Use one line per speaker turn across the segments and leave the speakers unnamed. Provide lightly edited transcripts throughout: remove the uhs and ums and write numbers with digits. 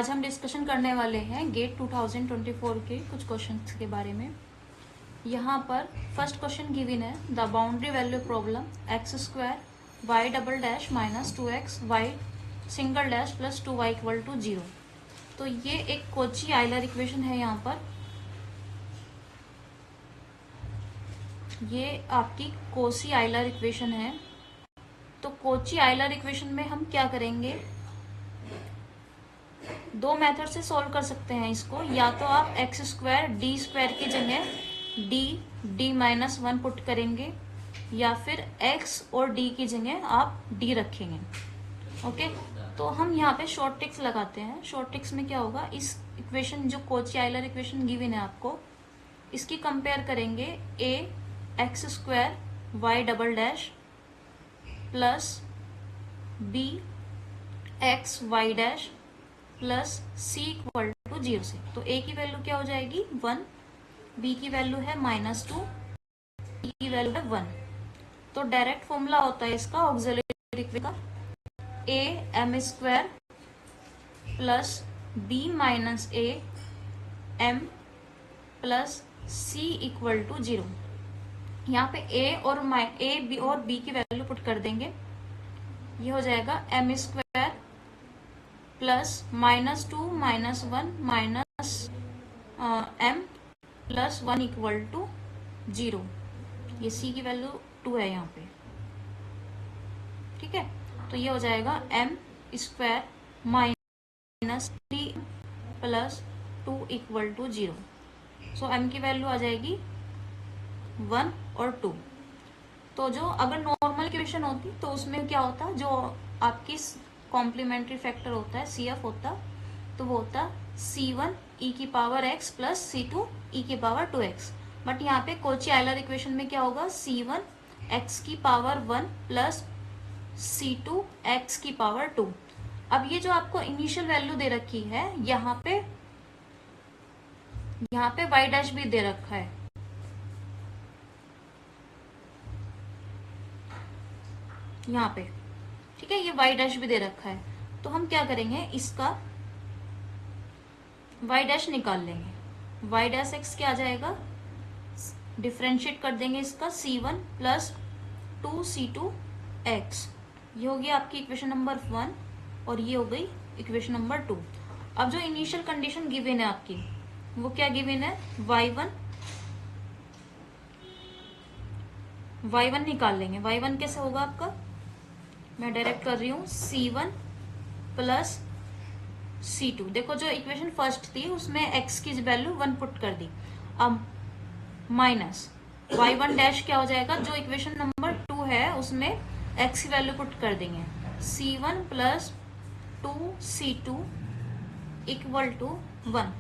आज हम डिस्कशन करने वाले हैं गेट 2024 के कुछ क्वेश्चंस के बारे में। यहाँ पर फर्स्ट क्वेश्चन गिवन है, the boundary value problem x square y double dash minus 2x y single dash plus 2y equal to 0। तो ये एक कोची आइलर इक्वेशन है। यहाँ पर ये आपकी कोची आइलर इक्वेशन है। तो कोची आइलर इक्वेशन में हम क्या करेंगे, दो मेथड से सॉल्व कर सकते हैं इसको। या तो आप एक्स स्क्वायर डी स्क्वायर की जगह डी माइनस 1 पुट करेंगे, या फिर एक्स और डी की जगह आप डी रखेंगे। ओके, तो हम यहाँ पे शॉर्ट ट्रिक्स लगाते हैं। शॉर्ट ट्रिक्स में क्या होगा, इस इक्वेशन जो कोची आइलर इक्वेशन गिवन है आपको, इसकी कंपेयर करेंगे A x square y double dash plus B x y dash plus C equal to 0 से। तो ए की वैल्यू क्या हो जाएगी 1, बी की वैल्यू है -2, सी की वैल्यू है 1। तो डायरेक्ट फॉर्मूला होता है इसका ऑक्सिलरी का, a m square plus b minus a m plus C equal to 0। यहाँ पे ए बी और बी की वैल्यू पुट कर देंगे। ये हो जाएगा m square plus -2 -1 minus m plus 1 equal to 0। ये सी की वैल्यू 2 है यहाँ पे, ठीक है। तो ये हो जाएगा m square minus 3 plus 2 equal to 0। सो एम की वैल्यू आ जाएगी 1 और 2। तो जो अगर नॉर्मल इक्वेशन होती तो उसमें क्या होता, जो आपकी कॉम्प्लीमेंट्री फैक्टर होता है CF होता, तो वो होता C1 e की power x plus C2 e की पावर 2x। बट यहाँ पे कोची आइलर इक्वेशन में क्या होगा, C1 x की पावर 1 प्लस C2 x की पावर 2। अब ये जो आपको इनिशियल वैल्यू दे रखी है, यहाँ पे y डैश भी दे रखा है। यहाँ पे ठीक है, ये y डैश भी दे रखा है। तो हम क्या करेंगे, इसका y डैश निकाल लेंगे। y डैश x क्या आ जाएगा, डिफ्रेंशिएट कर देंगे इसका C1 प्लस 2C2x। ये हो गई आपकी इक्वेशन नंबर 1 और ये हो गई इक्वेशन नंबर 2। अब जो इनिशियल कंडीशन गिवन है आपकी, वो क्या गिवन है, y1 निकाल लेंगे। y1 कैसे होगा आपका, मैं डायरेक्ट कर रही हूँ C1 प्लस C2। देखो जो इक्वेशन फर्स्ट थी उसमें x की वैल्यू 1 पुट कर दी। अब माइनस y1 डैश क्या हो जाएगा, जो इक्वेशन नंबर 2 है उसमें x की वैल्यू पुट कर देंगे, C1 plus 2C2 equal to 1।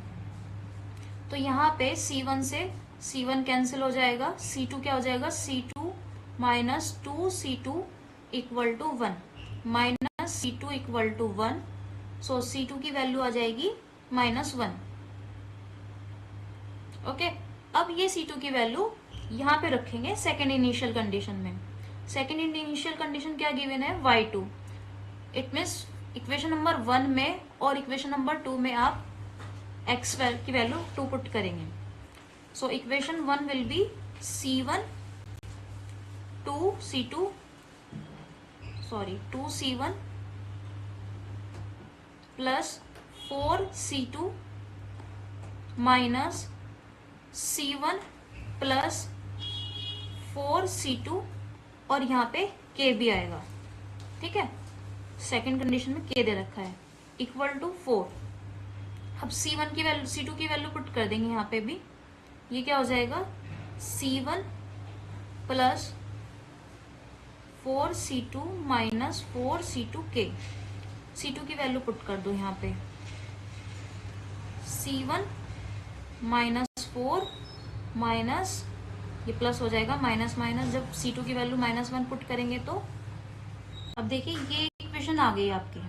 तो यहाँ पे C1 से C1 कैंसिल हो जाएगा, C2 क्या हो जाएगा, C2 minus 2C2 equal to 1 minus C2 equal to 1। So C2 की वैल्यू आ जाएगी -1। ओके, अब ये C2 की वैल्यू यहाँ पे रखेंगे सेकेंड इनिशियल कंडीशन में। सेकेंड इनिशियल कंडीशन क्या गिवन है, y2। It means equation number 1 में और इक्वेशन नंबर 2 में आप x की वैल्यू 2 पुट करेंगे। So equation 1 will be C1 2C1 plus 4C2 minus C1 plus 4C2 और यहाँ पे K भी आएगा, ठीक है। सेकेंड कंडीशन में K दे रखा है, इक्वल टू 4। अब C1 की वैल्यू C2 की वैल्यू पुट कर देंगे यहाँ पे भी। ये क्या हो जाएगा, C1 plus 4C2 minus 4C2K। C2 की वैल्यू पुट कर दो यहाँ पे, C1 माइनस 4 माइनस, ये प्लस हो जाएगा माइनस माइनस, जब C2 की वैल्यू -1 पुट करेंगे तो। अब देखिए ये इक्वेशन आ गई आपकी,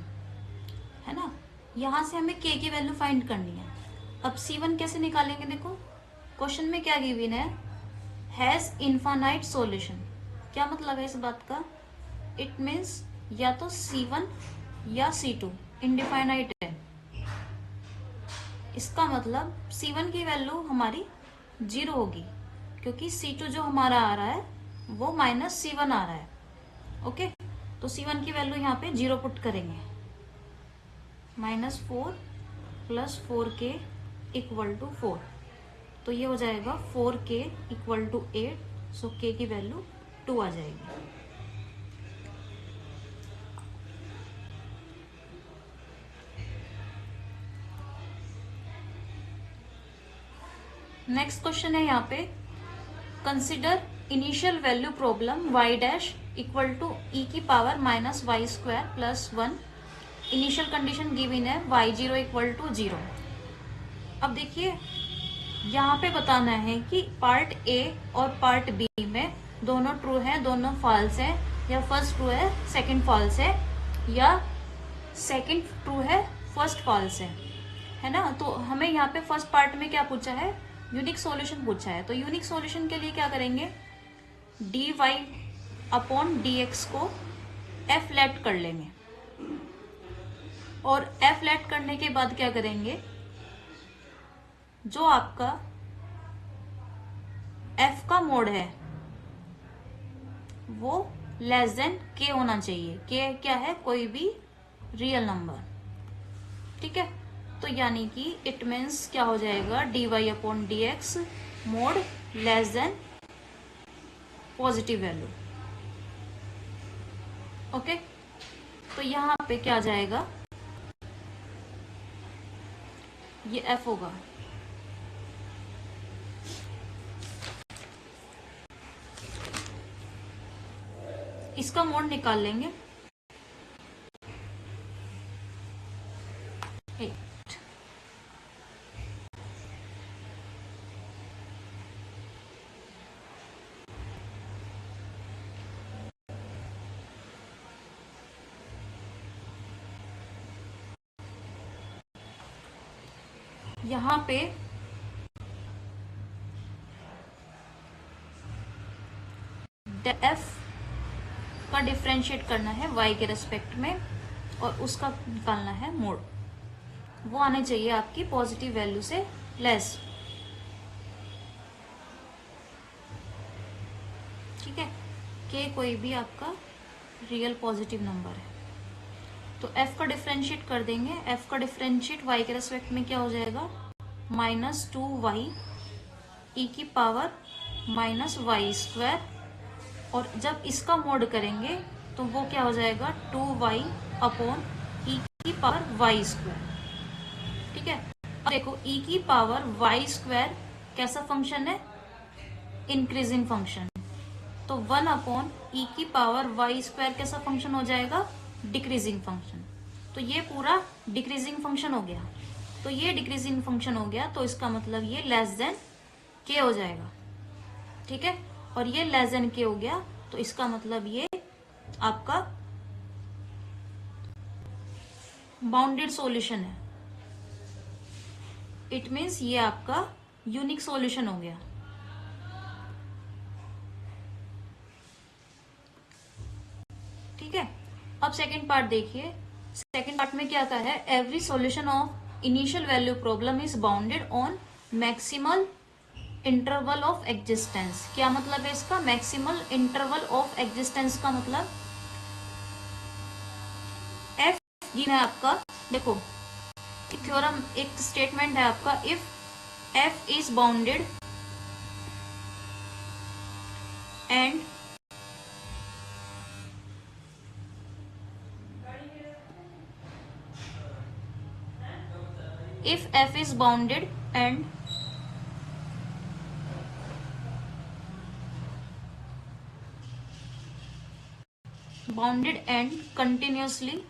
है ना। यहाँ से हमें K की वैल्यू फाइंड करनी है। अब C1 कैसे निकालेंगे, देखो क्वेश्चन में क्या गिवन है, हैज इनफाइनाइट सॉल्यूशन। क्या मतलब है इस बात का, इट मीन्स या तो C1 या C2 इनडिफाइनाइट है। इसका मतलब C1 की वैल्यू हमारी 0 होगी, क्योंकि C2 जो हमारा आ रहा है वो -C1 आ रहा है। ओके, तो C1 की वैल्यू यहाँ पे 0 पुट करेंगे। -4 + 4k = 4, तो ये हो जाएगा 4k = 8, सो k की वैल्यू 2 आ जाएगी। नेक्स्ट क्वेश्चन है यहाँ पे, consider initial value problem y dash equal to e⁻² + 1। Initial condition given है y0 = 0। अब देखिए यहाँ पे बताना है कि पार्ट ए और पार्ट बी में दोनों ट्रू है, दोनों फॉल्स है, या फर्स्ट ट्रू है सेकंड फॉल्स है, या सेकंड ट्रू है फर्स्ट फॉल्स है ना। तो हमें यहाँ पे फर्स्ट पार्ट में क्या पूछा है, यूनिक सॉल्यूशन पूछा है। तो यूनिक सॉल्यूशन के लिए क्या करेंगे, dy/dx को f लेट कर लेंगे, और f लेट करने के बाद क्या करेंगे, जो आपका f का मोड है वो < k होना चाहिए। k क्या है, कोई भी रियल नंबर, ठीक है। तो यानी कि इट मीन्स क्या हो जाएगा, dy/dx mode < positive value. Okay, तो यहाँ पे क्या आ जाएगा, ये f होगा। इसका मोड निकाल लेंगे, 8। यहाँ पे f का डिफरेंशिएट करना है y के रेस्पेक्ट में, और उसका निकालना है मोड। वो आने चाहिए आपकी पॉजिटिव वैल्यू से लेस, ठीक है। k कोई भी आपका रियल पॉजिटिव नंबर है। तो f का डिफरेंशिएट कर देंगे, f का डिफरेंशिएट y के रेस्पेक्ट में क्या हो जाएगा, -2y e⁻² और जब इसका मोड करेंगे तो वो क्या हो जाएगा, 2y/e⁻², ठीक है। अब देखो e⁻² कैसा फंक्शन है, इंक्रीजिंग फंक्शन, तो 1/e⁻² कैसा फंक्शन हो जाएगा, डिक्रीजिंग फंक्शन। तो ये पूरा डिक्रीजिंग फंक्शन हो गया, तो ये डिक्रीजिंग फंक्शन हो गया, तो इसका मतलब ये k हो जाएगा, ठीक है। और ये k हो गया, तो इसका मतलब ये आपका बाउंडेड सॉल्यूशन है। इट मीन्स ये आपका यूनिक सॉल्यूशन हो गया। ठीक है, अब सेकंड पार्ट देखिए। सेकंड पार्ट में क्या कहा है, every solution of initial value problem is bounded on maximal interval of existence. क्या मतलब है इसका, मैक्सिमल इंटरवल ऑफ एग्जिस्टेंस का मतलब एफ है आपका। देखो थ्योरम एक स्टेटमेंट है आपका, if F is bounded and if f is bounded and continuously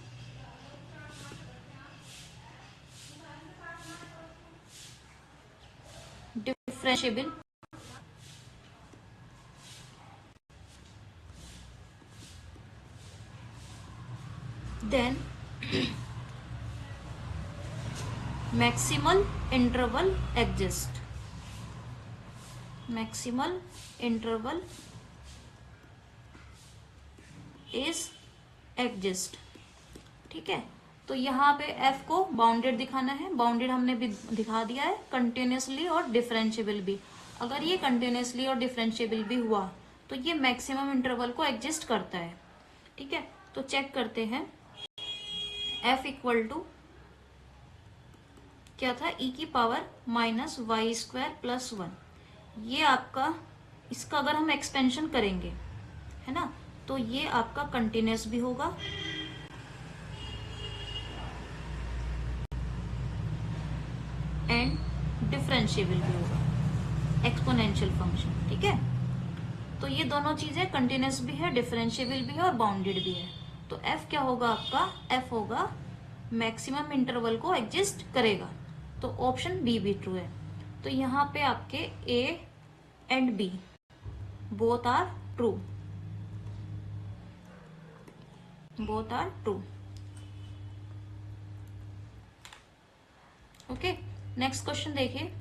differentiable, then maximal interval exists. Maximal interval is exist, ठीक है। तो यहाँ पे f को बाउंडेड दिखाना है, बाउंडेड हमने भी दिखा दिया है, कंटिन्यूसली और डिफरेंशिएबल भी। अगर ये कंटिन्यूसली और डिफरेंशिएबल भी हुआ तो ये मैक्सिमम इंटरवल को एग्जिस्ट करता है। ठीक है, तो चेक करते हैं। f इक्वल टू क्या था, e की power minus y square plus 1। ये आपका, इसका अगर हम एक्सपेंशन करेंगे, है ना, तो ये आपका कंटिन्यूस भी होगा एंड डिफरेंशिएबल भी होगा, एक्सपोनेंशियल फंक्शन। ठीक है, तो ये दोनों चीजें कंटिन्यूस भी है, डिफरेंशिएबल भी है और बाउंडेड भी है। तो f क्या होगा आपका, f होगा मैक्सिमम इंटरवल को एग्जिस्ट करेगा। तो ऑप्शन बी भी ट्रू है। तो यहाँ पे आपके a and b both are true, both are true. Okay, next question देखिए।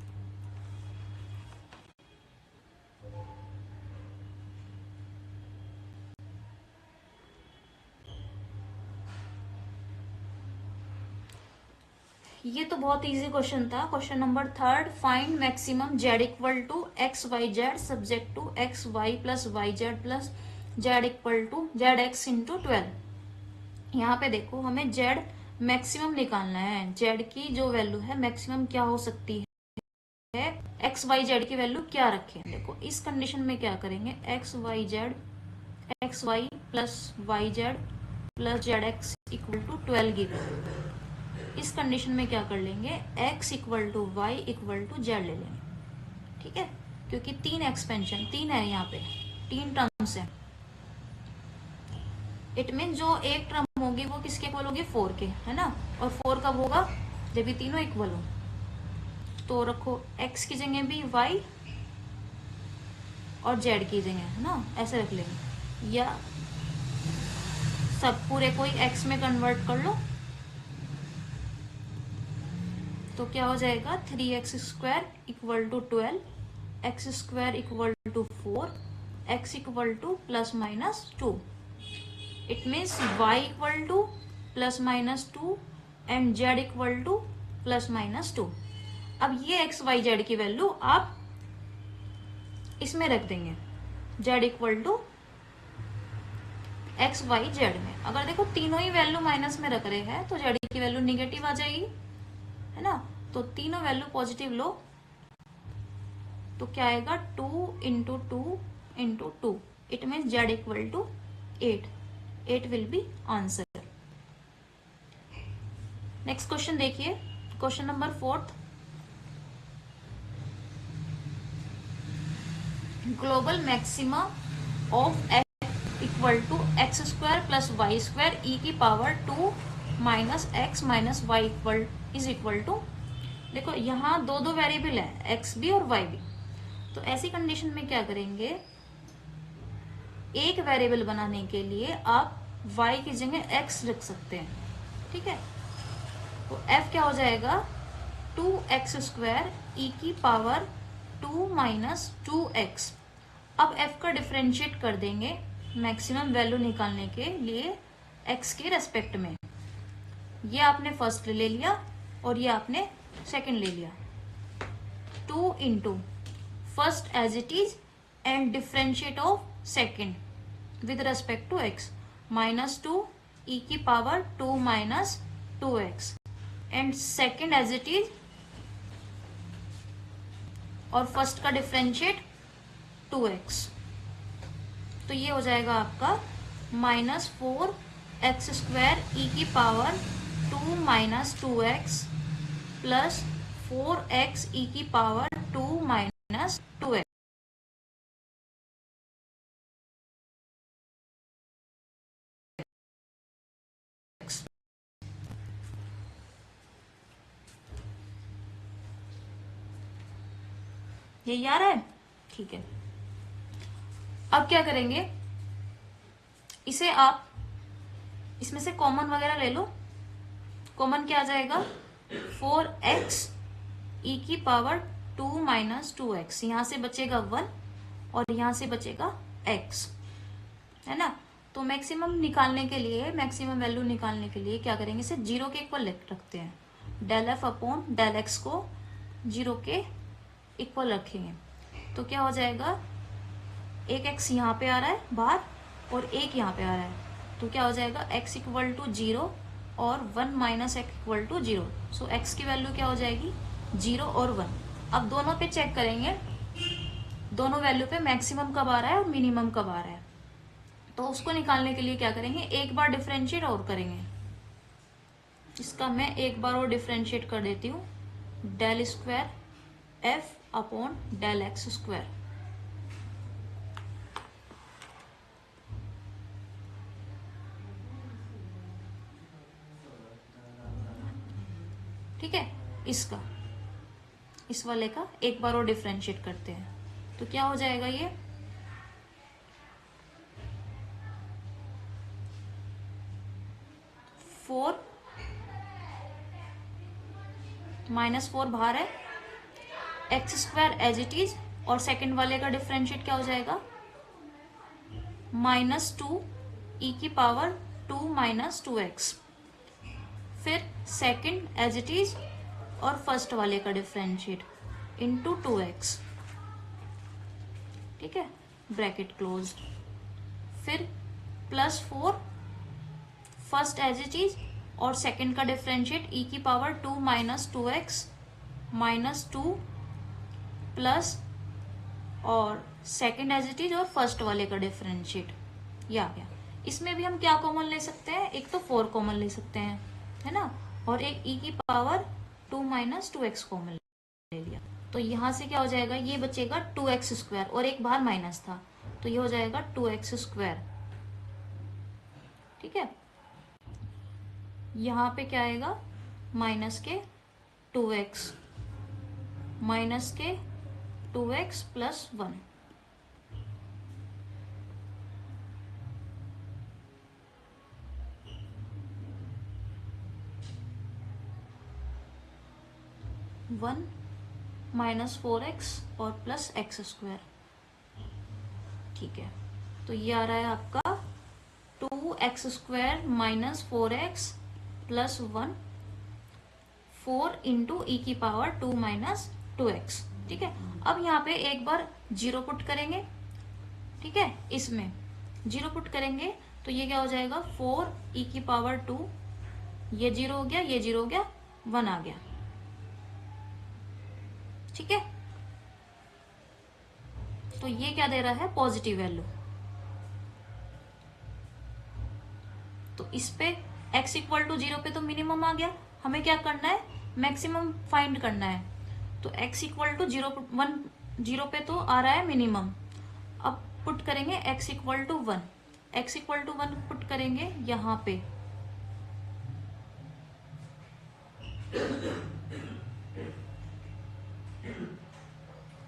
ये तो बहुत इजी क्वेश्चन था। Question number 3, find maximum z equal to x y z subject to x y plus y z plus z equal to z x into 12। यहाँ पे देखो, हमें Z maximum निकालना है। जेड की जो वैल्यू है मैक्सिमम क्या हो सकती है, एक्स वाई जेड की वैल्यू क्या रखें। देखो इस कंडीशन में क्या करेंगे, x y z, x y plus y z plus z x equal to 12 given. इस कंडीशन में क्या कर लेंगे, x equal to y equal to z ले लेंगे। ठीक है, क्योंकि तीन एक्सपेंशन, तीन है यहाँ पे, तीन टर्म्स है। इट मीन जो एक टर्म होगी वो किसके इक्वल होगी, 4 के, है ना। और 4 कब होगा, जब ये तीनों इक्वल हो। तो रखो x की जगह भी y और z की जगह, है ना, ऐसे रख लेंगे। या सब पूरे को x में कन्वर्ट कर लो, तो क्या हो जाएगा, 3x square equal to 12, x square equal to 4, x equal to plus minus 2। It means y equal to plus minus 2 and z equal to plus minus 2। अब ये x y z की value आप इसमें रख देंगे, z equal to x y z में। अगर देखो तीनों ही वैल्यू माइनस में रख रहे हैं तो z की वैल्यू निगेटिव आ जाएगी, है ना। तो तीनों वैल्यू पॉजिटिव लो तो क्या आएगा, 2 into 2 into 2। It mean Z equal to 8। 8 will be answer. Next question देखिए, question number 4। Global maxima of x equal to x square plus y square E की power 2 minus x minus y equal is equal to. देखो यहाँ दो दो variable है, x भी और Y भी। तो ऐसी कंडीशन में क्या करेंगे, एक वेरिएबल बनाने के लिए आप y की जगह x रख सकते हैं। ठीक है, तो f क्या हो जाएगा, 2x स्क्वायर ई की पावर 2 माइनस 2x। अब f का डिफरेंशिएट कर देंगे मैक्सिमम वैल्यू निकालने के लिए x के रेस्पेक्ट में। ये आपने फर्स्ट ले लिया और ये आपने सेकंड ले लिया। 2 into first as it is and differentiate of second with respect to x, minus 2 e की power 2 minus 2x and second as it is, और फर्स्ट का डिफरेंशिएट 2x। तो ये हो जाएगा आपका माइनस 4x स्क्वायर ई की power 2 minus 2x plus 4x ई की पावर 2 माइनस 2x। ये याद है, ठीक है। अब क्या करेंगे, इसे आप इसमें से कॉमन वगैरह ले लो। कॉमन क्या आ जाएगा, 4x ई की पावर 2 माइनस 2x। यहां से बचेगा 1 और यहां से बचेगा x, है ना। तो मैक्सिमम निकालने के लिए, मैक्सिमम वैल्यू निकालने के लिए क्या करेंगे, इसे जीरो के इक्वल रखते हैं। Del f upon del x को जीरो के इक्वल रखेंगे तो क्या हो जाएगा, एक एक्स यहाँ पे आ रहा है बाहर और एक यहाँ पे आ रहा है, तो क्या हो जाएगा एक्स इक्वल टू जीरो और one minus x equal to zero. So x की वैल्यू क्या हो जाएगी, जीरो और वन। अब दोनों पे चेक करेंगे, दोनों वैल्यू पे मैक्सिमम कब आ रहा है और मिनिमम कब आ रहा है। तो उसको निकालने के लिए क्या करेंगे, एक बार डिफरेंशिएट और करेंगे। इसका मैं एक बार और डिफरेंशिएट कर देती हूँ, del square f upon del x square. ठीक है, इसका, इस वाले का एक बार और डिफरेंशिएट करते हैं तो क्या हो जाएगा, ये फोर माइनस फोर बाहर है, x square as it is, और सेकेंड वाले का डिफरेंशिएट क्या हो जाएगा, माइनस टू ई की power two minus two x, फिर सेकेंड एज इट इज और फर्स्ट वाले का डिफरेंशिएट इंटू टू एक्स। ठीक है, ब्रैकेट क्लोज, फिर plus four first as it is और सेकेंड का डिफरेंशिएट ई की power two minus two x minus two plus और सेकेंड एज इट इज और फर्स्ट वाले का डिफरेंशिएट, ये आ गया। इसमें भी हम क्या कॉमन ले सकते हैं, एक तो फोर कॉमन ले सकते हैं, है ना, और एक ई की power two minus two x common ले लिया। तो यहां से क्या हो जाएगा, ये बचेगा टू एक्स स्क्वायर और एक बाहर माइनस था, तो ये हो जाएगा टू एक्स स्क्वायर। ठीक है, यहाँ पे क्या आएगा, माइनस के टू एक्स माइनस के two x plus one. One minus four x और प्लस एक्स स्क्वायर। ठीक है, तो ये आ रहा है आपका two x square minus four x plus one, four into E की power two minus two x. ठीक है, अब यहाँ पे एक बार जीरो पुट करेंगे। ठीक है, इसमें जीरो पुट करेंगे तो ये क्या हो जाएगा, फोर ई की पावर टू, ये जीरो हो गया, ये जीरो हो गया, वन आ गया। ठीक है, तो ये क्या दे रहा है, पॉजिटिव वैल्यू। तो इस पे x इक्वल टू जीरो पे तो मिनिमम आ गया, हमें क्या करना है, मैक्सिमम फाइंड करना है। तो x equal to zero one, zero पे तो आ रहा है मिनिमम, अब पुट करेंगे x equal to one, x equal to one put करेंगे यहाँ पे,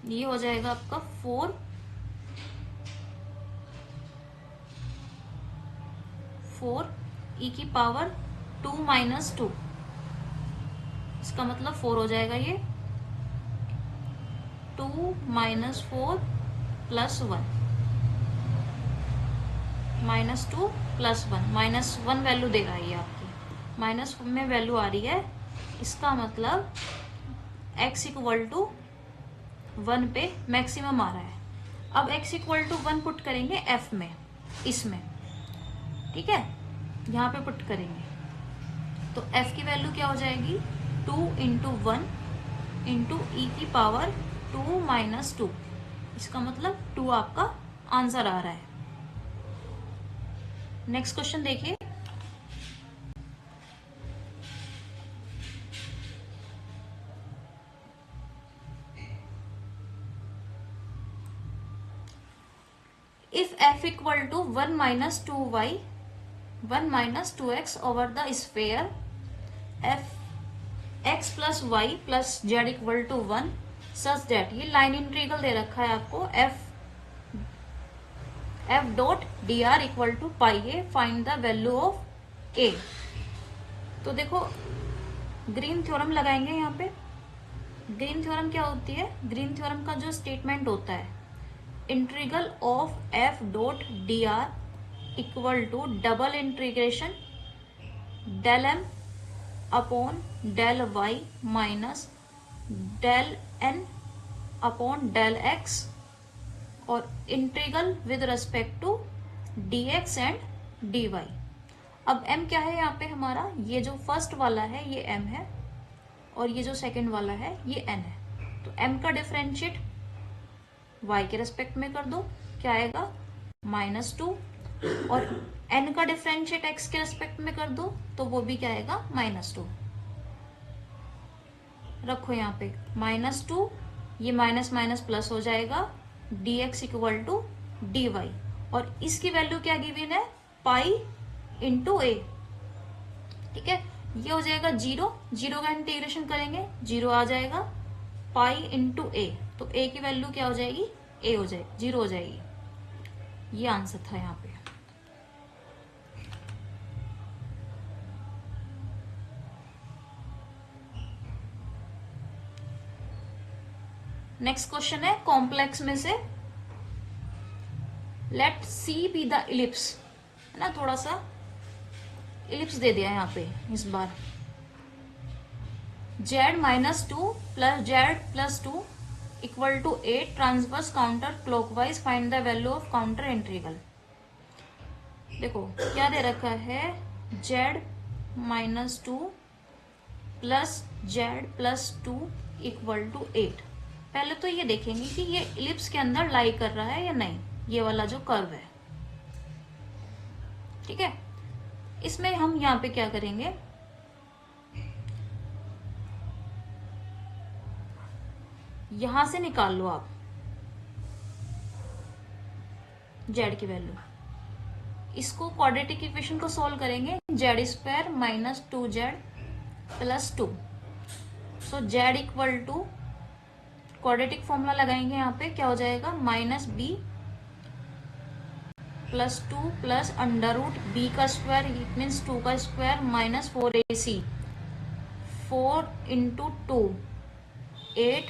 ये हो जाएगा आपका फोर ई की पावर टू माइनस टू, इसका मतलब फोर हो जाएगा ये, two minus four plus one, minus two plus one, minus one value देगा ये आपकी, माइनस में वैल्यू आ रही है, इसका मतलब x इक्वल टू वन पे मैक्सिमम आ रहा है। अब x equal to one put करेंगे f में, इसमें। ठीक है, यहाँ पे पुट करेंगे तो f की वैल्यू क्या हो जाएगी, two into one into E की पावर टू माइनस टू, इसका मतलब टू आपका आंसर आ रहा है। नेक्स्ट क्वेश्चन देखिए, if f equal to 1 minus 2y 1 minus 2x over the sphere f x plus y plus z equal to 1 such that, ये line integral दे रखा है आपको, f dot D R equal to pi A, find the value of A. तो देखो green theorem लगाएंगे यहाँ पे। ग्रीन थ्योरम क्या होती है, ग्रीन थ्योरम का जो स्टेटमेंट होता है, integral of f dot D R equal to double integration del M upon del Y minus del N upon del X और integral with respect to D X and D Y. अब m क्या है यहाँ पे हमारा, ये जो first वाला है ये m है और ये जो सेकंड वाला है ये n है। तो m का डिफरेंशिएट y के रेस्पेक्ट में कर दो, क्या आएगा -2, और n का डिफरेंशिएट x के रेस्पेक्ट में कर दो तो वो भी क्या आएगा -2। रखो यहाँ पे -2, ये माइनस माइनस प्लस हो जाएगा, dx इक्वल टू dy, और इसकी वैल्यू क्या गिवन है, पाई इंटू ए। ठीक है, ये हो जाएगा 0, 0 का इंटीग्रेशन करेंगे 0 आ जाएगा, पाई इंटू ए, तो ए की वैल्यू क्या हो जाएगी, ए हो जाएगी 0 हो जाएगी। ये आंसर था यहाँ पे। नेक्स्ट क्वेश्चन है कॉम्प्लेक्स में से, let C be the ellipse, है ना, थोड़ा सा इलिप्स दे दिया यहाँ पे इस बार। z -2 plus z plus 2 equal to 8 transverse counter clockwise, find the value of contour integral. देखो क्या दे रखा है, z -2 plus z plus 2 equal to 8। पहले तो ये देखेंगे कि ये इलिप्स के अंदर लाई कर रहा है या नहीं, ये वाला जो कर्व है। ठीक है, इसमें हम यहाँ पे क्या करेंगे, यहां से निकाल लो आप z की वैल्यू, इसको क्वाड्रेटिक इक्वेशन को सॉल्व करेंगे, z² minus 2z plus 2। So z equal to quadratic formula लगाएंगे, यहाँ पे क्या हो जाएगा, -b plus 2 plus under root B का स्क्वायर, इट मीन्स 2 का square minus 4ac, 4 into 2 8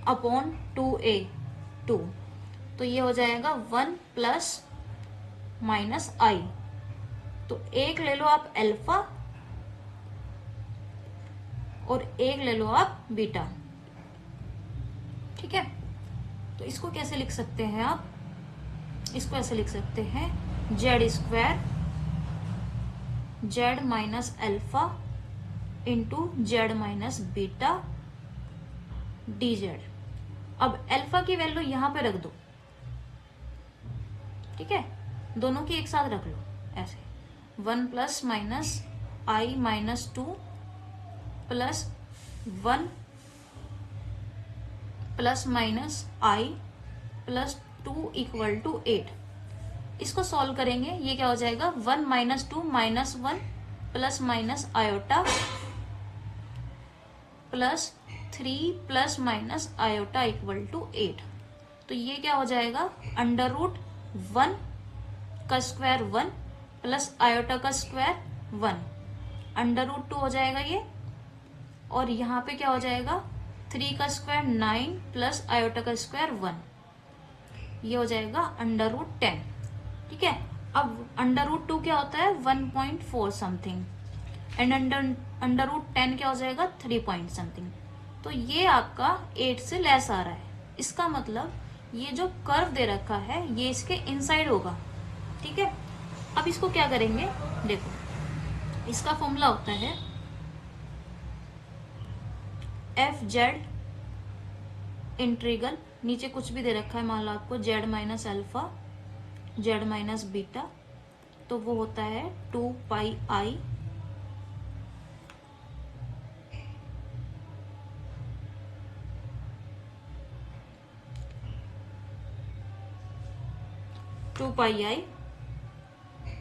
upon 2a 2। तो ये हो जाएगा 1 प्लस माइनस i। तो एक ले लो आप अल्फा और एक ले लो आप बीटा। ठीक है, तो इसको कैसे लिख सकते हैं आप, इसको ऐसे लिख सकते हैं, z² z minus alpha into z minus beta dz। अब अल्फा की वैल्यू यहां पे रख दो, ठीक है, दोनों की एक साथ रख लो ऐसे, 1 plus minus i minus 2 plus 1 plus minus i plus 2 equal to 8। इसको सॉल्व करेंगे, ये क्या हो जाएगा, 1 minus 2 minus 1 plus minus iota plus 3 plus minus iota equal to 8। तो ये क्या हो जाएगा, अंडर रूट 1 का स्क्वायर 1 प्लस आयोटा का स्क्वायर 1, अंडर रूट 2 हो जाएगा ये, और यहाँ पे क्या हो जाएगा, 3 का स्क्वायर 9 प्लस आयोटा का स्क्वायर 1, ये हो जाएगा अंडर रूट 10। ठीक है, अब अंडर रूट 2 क्या होता है, 1.4 समथिंग, एंड अंडर रूट 10 क्या हो जाएगा, 3 पॉइंट समथिंग। तो ये आपका 8 से लेस आ रहा है, इसका मतलब ये जो कर्व दे रखा है ये इसके इनसाइड होगा। ठीक है, अब इसको क्या करेंगे, देखो इसका फॉर्मूला होता है f(z) इंटीग्रल, नीचे कुछ भी दे रखा है, मान लो आपको z minus alpha z minus beta, तो वो होता है 2 पाई i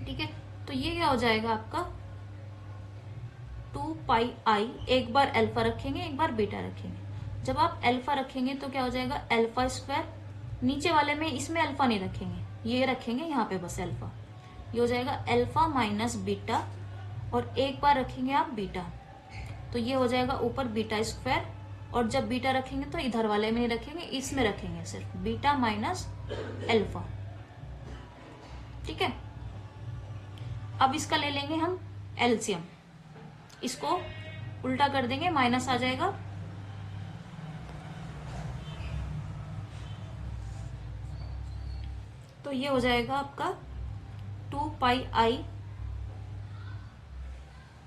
ठीक है, तो ये क्या हो जाएगा आपका 2 पाई i, एक बार अल्फा रखेंगे एक बार बीटा रखेंगे। जब आप अल्फा रखेंगे तो क्या हो जाएगा, अल्फा स्क्वायर, नीचे वाले में इसमें अल्फा नहीं रखेंगे, ये रखेंगे यहाँ पे बस अल्फा, ये हो जाएगा अल्फा माइनस बीटा, और एक बार रखेंगे आप बीटा, तो ये हो जाएगा ऊपर बीटा स्क्वायर, और जब बीटा रखेंगे तो इधर वाले में नहीं रखेंगे, इसमें रखेंगे सिर्फ बीटा माइनस अल्फा। ठीक है, अब इसका ले लेंगे हम एलसीएम, इसको उल्टा कर देंगे, माइनस आ जाएगा, तो ये हो जाएगा आपका 2 pi I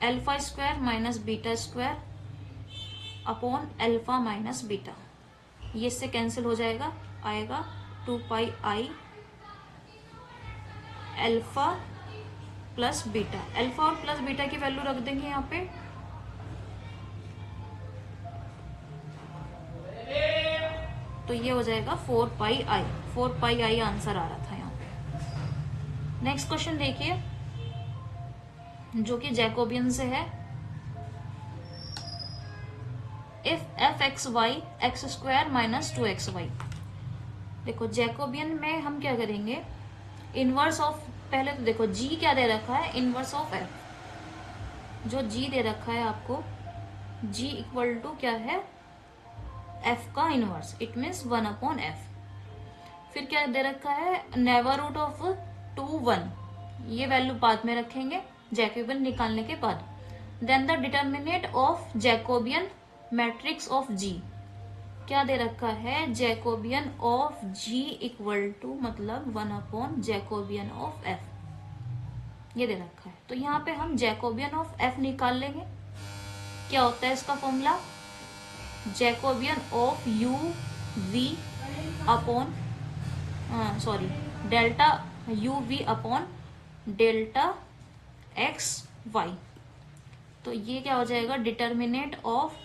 alpha square minus beta square upon alpha minus beta. ये इससे कैंसिल हो जाएगा, आएगा 2 pi I alpha plus beta. Alpha और प्लस बीटा की वैल्यू रख देंगे यहाँ पे, तो ये हो जाएगा 4 पाई आई। 4 पाई आई आंसर आ रहा था यहाँ पे। नेक्स्ट क्वेश्चन देखिए, जो कि जैकोबियन से है। If F X Y X square minus 2xy। देखो जैकोबियन में हम क्या करेंगे, इनवर्स ऑफ, पहले तो देखो जी क्या दे रखा है, इनवर्स ऑफ एफ। जो जी दे रखा है आपको, जी इक्वल टू क्या है, एफ का इनवर्स, इट मीन्स 1/f। फिर क्या दे रखा है, नेवर रूट ऑफ 2 1। ये वैल्यू बाद में रखेंगे जैकोबियन निकालने के बाद। Then the determinant of Jacobian matrix of G, क्या दे रखा है, Jacobian of G equal to मतलब 1 जैकोबियन ऑफ एफ, ये दे रखा है। तो यहाँ पे हम जैकोबियन ऑफ एफ निकाल लेंगे। क्या होता है इसका formula, Jacobian of U V upon delta U V upon delta X Y. तो ये क्या हो जाएगा, determinant of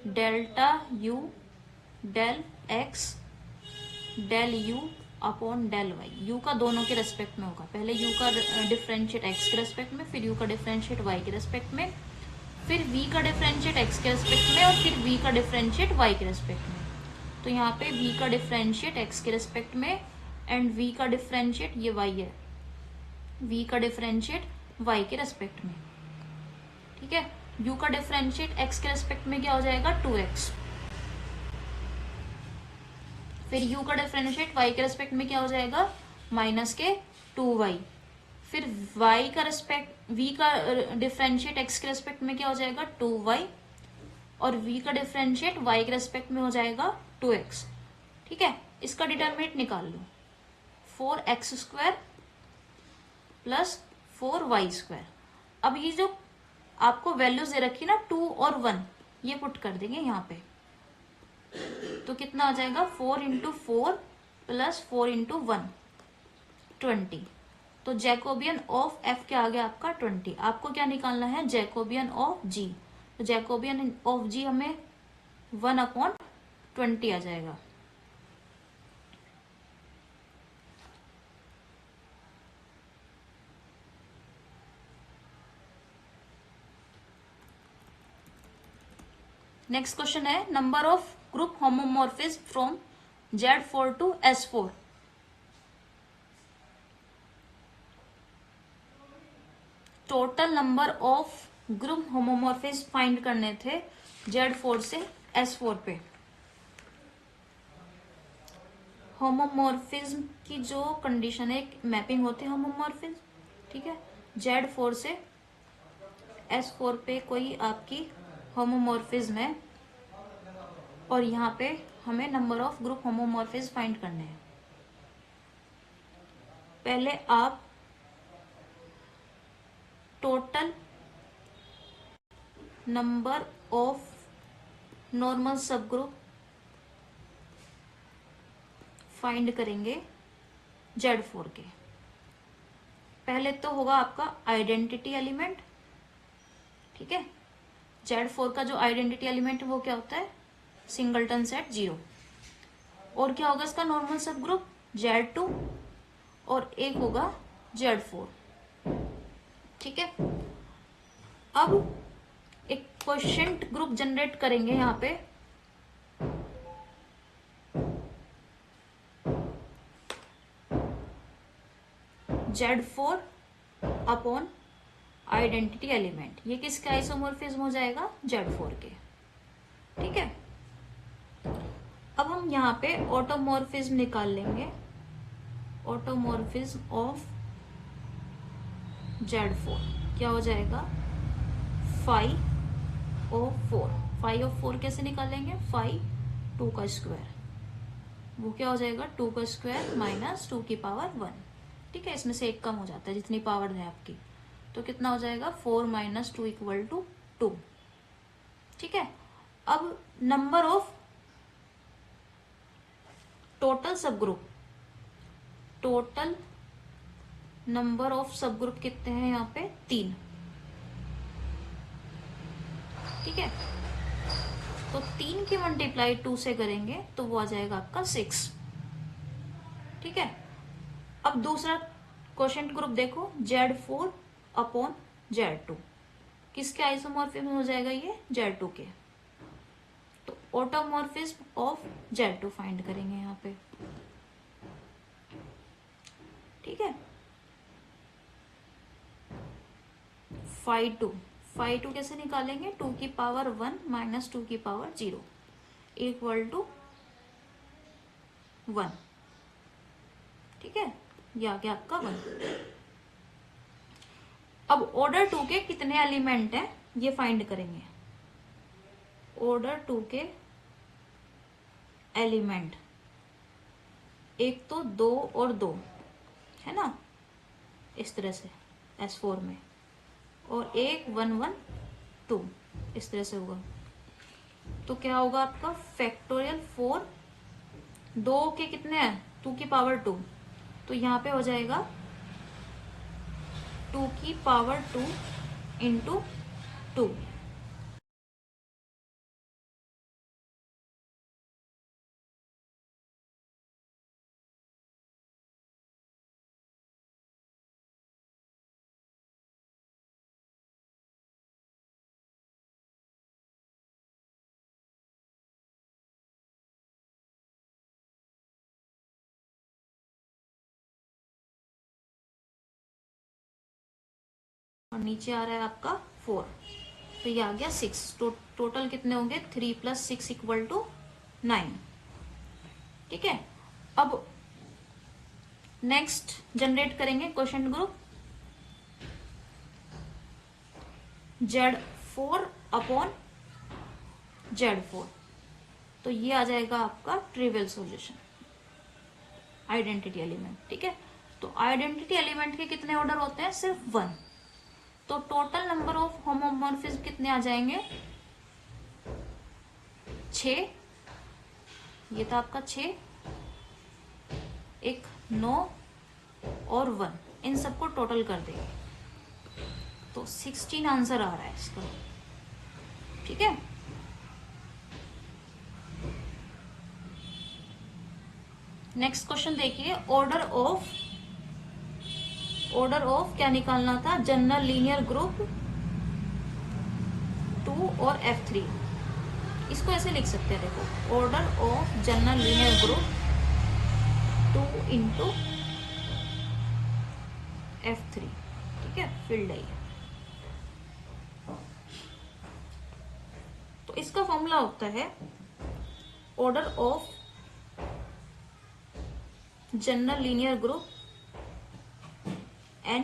delta U del X del U upon del Y. U का दोनों के रेस्पेक्ट में होगा, पहले यू का डिफरेंशिएट एक्स के रेस्पेक्ट में, फिर यू का डिफरेंशिएट वाई के रेस्पेक्ट में, फिर v का डिफरेंशिएट x के रेस्पेक्ट में, और फिर v का डिफरेंशिएट y के रेस्पेक्ट में। तो यहाँ पे v का डिफरेंशिएट x के रेस्पेक्ट में एंड v का डिफरेंशिएट ये y है, v का डिफरेंशिएट y के रेस्पेक्ट में, ठीक है। u का डिफरेंशिएट x के रेस्पेक्ट में क्या हो जाएगा, 2x। फिर u का डिफरेंशिएट y के रेस्पेक्ट में क्या हो जाएगा, माइनस के 2y। फिर y का रेस्पेक्ट, v का डिफरेंशिएट x के रेस्पेक्ट में क्या हो जाएगा, 2y, और v का डिफरेंशिएट y के रेस्पेक्ट में हो जाएगा 2x, ठीक है। इसका डिटरमिनेंट निकाल लो, 4x square plus 4y square. अब ये जो आपको वैल्यूज दे रखी ना 2 और 1, ये पुट कर देंगे यहाँ पे, तो कितना आ जाएगा, 4 इंटू 4 प्लस 4 इंटू 1 20। तो जैकोबियन ऑफ एफ क्या आ गया आपका 20। आपको क्या निकालना है, जैकोबियन ऑफ जी। तो जैकोबियन ऑफ जी हमें 1/20 आ जाएगा। नेक्स्ट क्वेश्चन है, number of group homomorphism from Z4 to S4। Total number of group homomorphism find करने थे Z4 से S4 पे। होमोमॉर्फिज्म की जो कंडीशन है, एक मैपिंग होती है होमोमॉर्फिज्म, ठीक है। Z4 से S4 पे कोई आपकी होमोमॉर्फिज्म है, और यहाँ पे हमें number of group homomorphism find करने हैं। पहले आप टोटल नंबर ऑफ नॉर्मल सब ग्रुप फाइंड करेंगे Z4 के। पहले तो होगा आपका आइडेंटिटी एलिमेंट, ठीक है। Z4 का जो आइडेंटिटी एलिमेंट है वो क्या होता है, सिंगलटन सेट 0। और क्या होगा इसका नॉर्मल सब ग्रुप Z2, और एक होगा Z4, ठीक है। अब एक क्वोशिएंट ग्रुप जनरेट करेंगे यहाँ पे, Z4 अपॉन आइडेंटिटी एलिमेंट। ये किसका आइसोमॉर्फिज्म हो जाएगा, Z4 के, ठीक है। अब हम यहाँ पे ऑटोमॉर्फिज्म निकाल लेंगे, ऑटोमॉर्फिज्म ऑफ Z4 क्या हो जाएगा 5/4। 5/4 कैसे निकालेंगे, 5 2 का स्क्वायर, वो क्या हो जाएगा 2 का स्क्वायर माइनस 2 की पावर 1। ठीक है, इसमें से एक कम हो जाता है जितनी पावर है आपकी, तो कितना हो जाएगा 4 - 2 = 2। ठीक है, अब नंबर ऑफ टोटल सब ग्रुप, टोटल नंबर ऑफ सब ग्रुप कितने हैं यहाँ पे 3। ठीक है, तो 3 की मल्टीप्लाई 2 से करेंगे तो वो आ जाएगा आपका 6। ठीक है, अब दूसरा क्वेश्चन ग्रुप देखो Z4/Z2, किसके आइसोमॉर्फिज्म हो जाएगा ये Z2 के, तो ऑटोमॉर्फिज्म ऑफ Z2 फाइंड करेंगे यहाँ पे। ठीक है, 5/2 कैसे निकालेंगे, 2 की पावर 1 माइनस 2 की पावर 0 = 1। ठीक है, ये आ गया आपका 1। अब ऑर्डर 2 के कितने एलिमेंट हैं ये फाइंड करेंगे। ऑर्डर 2 के एलिमेंट, एक तो 2 और 2 है ना, इस तरह से S4 में, और एक 1 1 2 इस तरह से होगा। तो क्या होगा आपका फैक्टोरियल 4, 2 के कितने हैं 2 की पावर 2, तो यहाँ पे हो जाएगा 2 की पावर 2 इंटू 2। और नीचे आ रहा है आपका 4, तो ये आ गया 6। टोटल कितने होंगे 3 + 6 = 9। ठीक है, अब नेक्स्ट जनरेट करेंगे क्वेश्चन ग्रुप Z4/Z4, तो ये आ जाएगा आपका ट्रिवियल सॉल्यूशन, आइडेंटिटी एलिमेंट। ठीक है, तो आइडेंटिटी एलिमेंट के कितने ऑर्डर होते हैं, सिर्फ 1। तो टोटल नंबर ऑफ होमोमॉर्फिज्म कितने आ जाएंगे 6, ये था आपका 6, एक 9 और 1, इन सबको टोटल कर देंगे तो 16 आंसर आ रहा है इसका। ठीक है, नेक्स्ट क्वेश्चन देखिए, ऑर्डर ऑफ क्या निकालना था, जनरल लीनियर ग्रुप 2 और F3। इसको ऐसे लिख सकते हैं, देखो order of general linear group 2 into F3। ठीक है, फील्ड है। तो इसका फॉर्मूला होता है order of general linear group N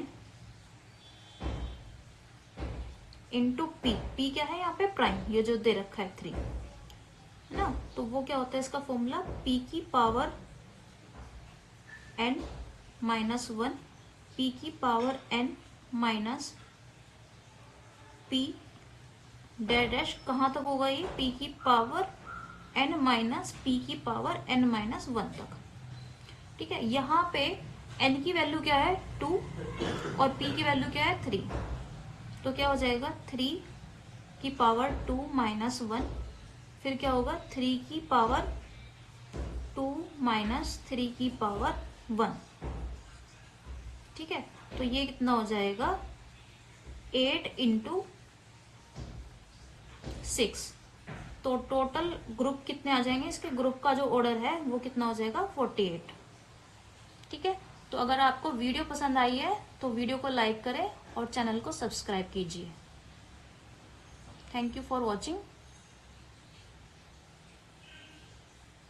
into P क्या है यहाँ पे प्राइम, ये जो दे रखा है 3 है ना, तो वो क्या होता है इसका फॉर्मूला P की पावर N - 1, P की power N minus P dash कहाँ तक होगा ये, P की पावर N माइनस P की पावर N - 1 तक। ठीक है, यहाँ पे N की वैल्यू क्या है 2 और P की वैल्यू क्या है 3, तो क्या हो जाएगा 3 की पावर 2 माइनस 1, फिर क्या होगा 3 की पावर 2 माइनस 3 की पावर 1। ठीक है, तो ये कितना हो जाएगा 8 इंटू 6, तो टोटल ग्रुप कितने आ जाएंगे, इसके ग्रुप का जो ऑर्डर है वो कितना हो जाएगा 48। ठीक है, तो अगर आपको वीडियो पसंद आई है तो वीडियो को लाइक करें और चैनल को सब्सक्राइब कीजिए। Thank you for watching.